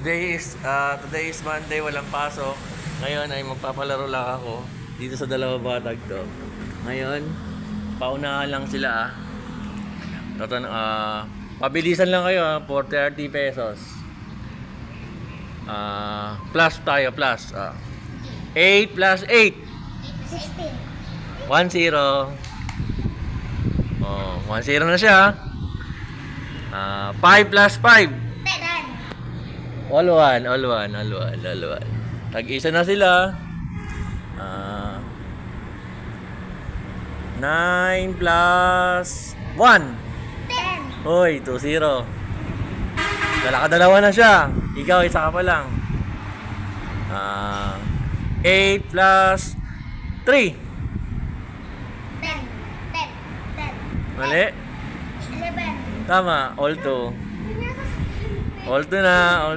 Today is Monday, walang pasok. Ngayon ay magpapalaro lang ako dito sa dalawa batag to. Ngayon, paunahan lang sila pabilisan lang kayo for 30 pesos. Plus tayo, plus. 8 plus 8. 16. 1-0. Oh, 1-0 na siya. 5 plus 5. 10. All one. Tag-isa na sila. 9 plus 1. 10. Hoy, 2-0. Dalawa na siya. Ikaw, isa ka pa lang. 8 plus 3. 10. 10. Mali. 11. Tama, all 2. All 2 na.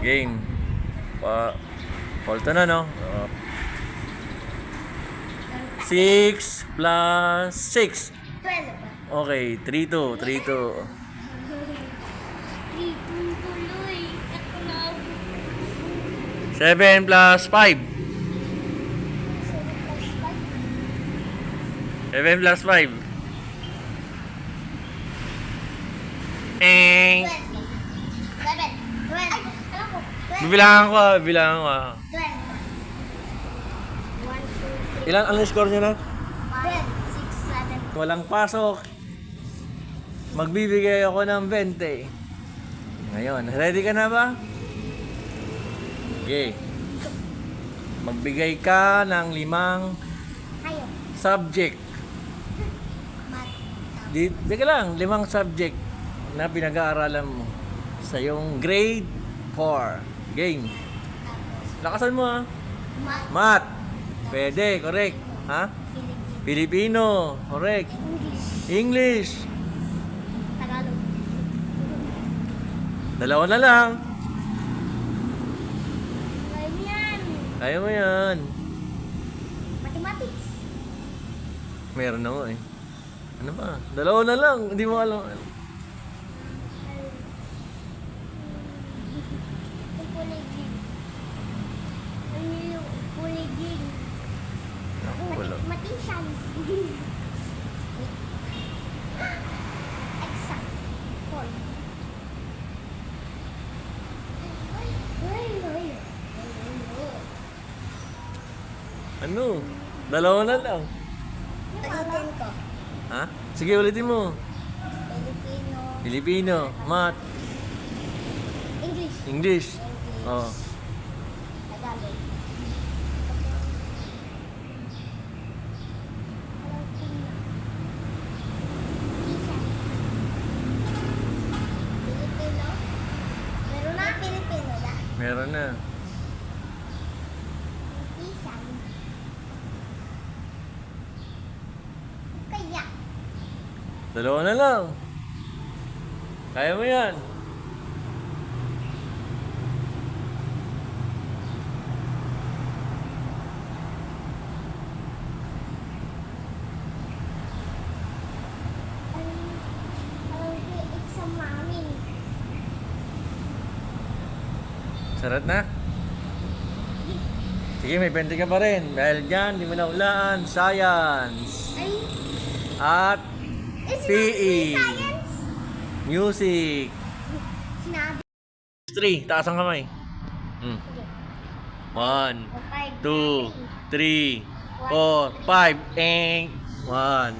Game. All 2 na, no? 6 plus 6. 12. Okay, 3-2. 7 plus 5. 7 plus 5. 12. 11. 12. Bibilangan ko. 12. 1, 2, 3. Ilan ang score nyo na? 10, 6, 7. Walang pasok. Magbibigay ako ng 20. Ngayon, ready ka na ba? Okay. Magbigay ka ng 5 Kayo. subject. Mat. Teka lang, 5 subject na pinag-aaralan mo sa iyong grade 4. Game. Lakasan mo Mat. Math. Pwede, correct. Ha? Filipino, correct. English. English. Tagalog. 2 na lang. Ganyan. Kaya mo yan. Mathematics. Meron ako eh. Ano ba? 2 na lang. Hindi mo alam. Puligig. Ano yung puligig? Ako, wala. Mathematics. Exact. Paul. Ano? 2 na lang. Ulitin ko. Ha? Sige, ulitin mo. Filipino. Filipino, Math, English. English. Oh. Tagalog. Filipino. Meron na? Filipino na. Meron na. Isan. Kaya. 2 na lang. Kaya mo yan. Ang exam namin. Sarat na? Sige, may 20 ka pa rin. Dahil dyan, di mo na ulaan. Science. Ay. At Is PE. science? Music. Sinabi. 3. Taas ang kamay. 1, 2, 3, 4, 5. 1,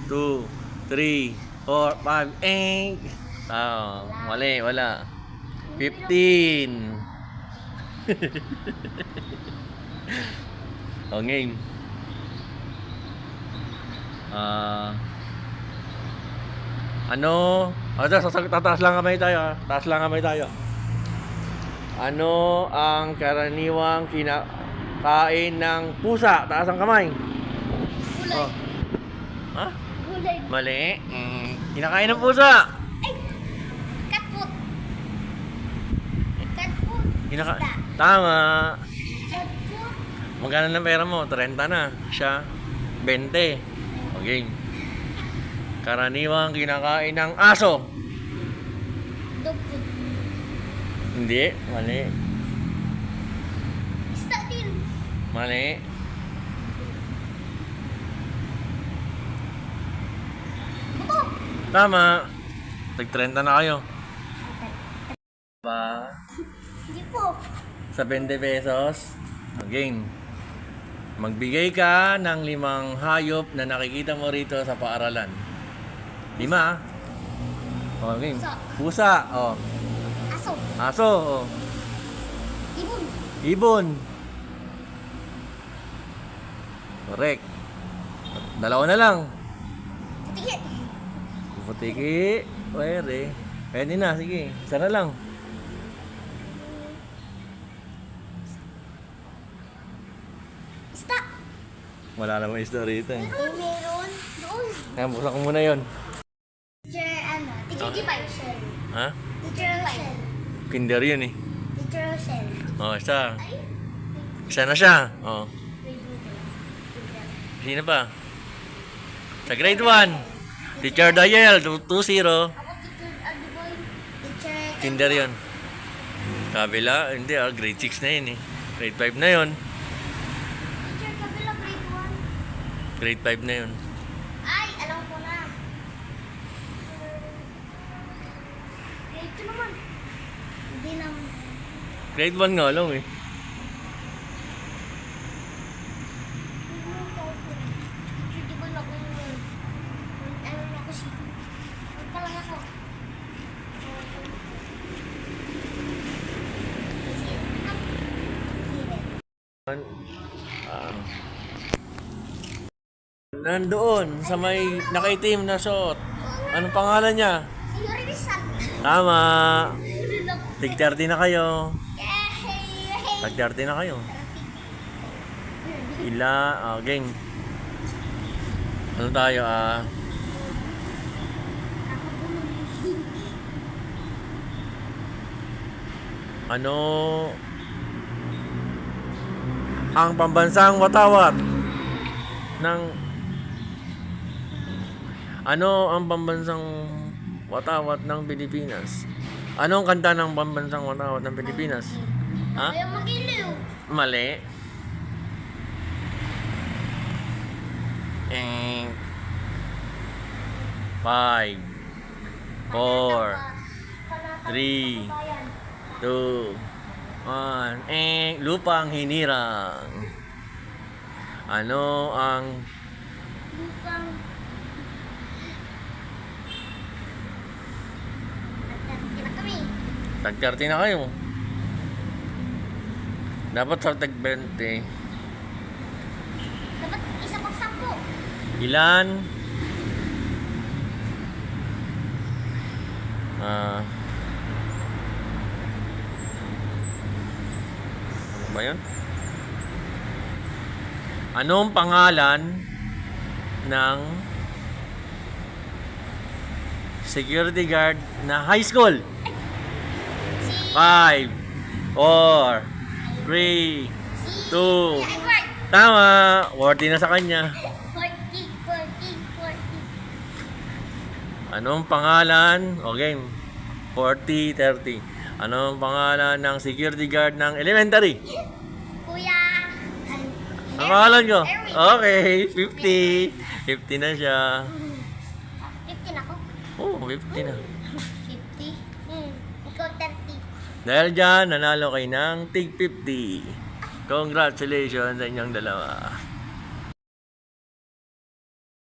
2, 3, 4, 5. Mali, wala. 15. O, game. Tataas lang kamay tayo, ha? Taas lang kamay tayo. Ano ang karaniwang kinakain ng pusa? Taas ang kamay. Gulay. Oh. Ha? Gulay. Mali. Kinakain ng pusa. Ay. Cat food. Cat food. Isda. Tama. Cat food. Magkano ng pera mo? 30 na. Siya, 20. Okay. Karaniwang kinakain ng aso. Dog food. Hindi, mali. Isda din. Mali. Buto. Tama. Tag-30 na kayo. Ba? Hindi po. Sa 20 pesos. Game. Magbigay ka ng 5 hayop na nakikita mo rito sa paaralan. 5 ah. Oh, game. Pusa. Pusa. Oh. Aso. Aso. Oh. Ibon. Ibon. Correct. 2 na lang. Titikit. Putiki. Pwede. Pwede na. Sige. Isa na lang. Isda. Wala namang isda rito eh. Meron. Doon. Kaya buksan ko muna yon. Teacher, ano? Teacher Gipay. Ha? Teacher Rochelle. Kinder yun eh. Teacher Rochelle. Oh, isa. Ay. Isa na siya. Oh. Sino pa? Sa grade 1. Teacher Dayel, 2-0. Ako teacher, ano boy? Teacher. Kinder yun. Kabila, hindi ah, grade 6 na yun eh. Grade 5 na yun. Teacher kabila grade 1. Grade 5 na yun. Ay, alam ko na. Grade 2 naman. Hindi naman. Grade 1 nga lang eh. Teacher, di ba na ako yun? Ano na ako siya? Huwag ka lang ako. Ah. Nandoon sa may nakaitim na suot. Anong pangalan niya? Si Yuri Rizal. Tama. Tig 30 na kayo. Yay! Tag 30 na kayo. Game. Ano tayo ah? Ano ang pambansang watawat ng ang pambansang watawat ng Pilipinas? Ano ang kanta ng pambansang watawat ng Pilipinas? Ha? Ayaw mag-iliw. Mali. And 5 4 3 2 1 lupang hinirang. Ano ang Lupang. Nagtatira kami. tag 30 na kayo? Dapat sa tag 20. Dapat isa pang 10. Ilan? Ano ba yun? Anong pangalan ng security guard na high school? Si 5 4 3 2 Edward. Tama! 40 na sa kanya. 40. Anong pangalan? O game. 40, 30. Anong pangalan ng security guard ng elementary? Kuya. Ang pangalan ko? Erwin. Okay, 50. 50 na siya. 15 ako. Oh, 50 na. 50. Ikaw 30. Dahil dyan, nanalo kayo ng tig 50. Congratulations sa inyong dalawa.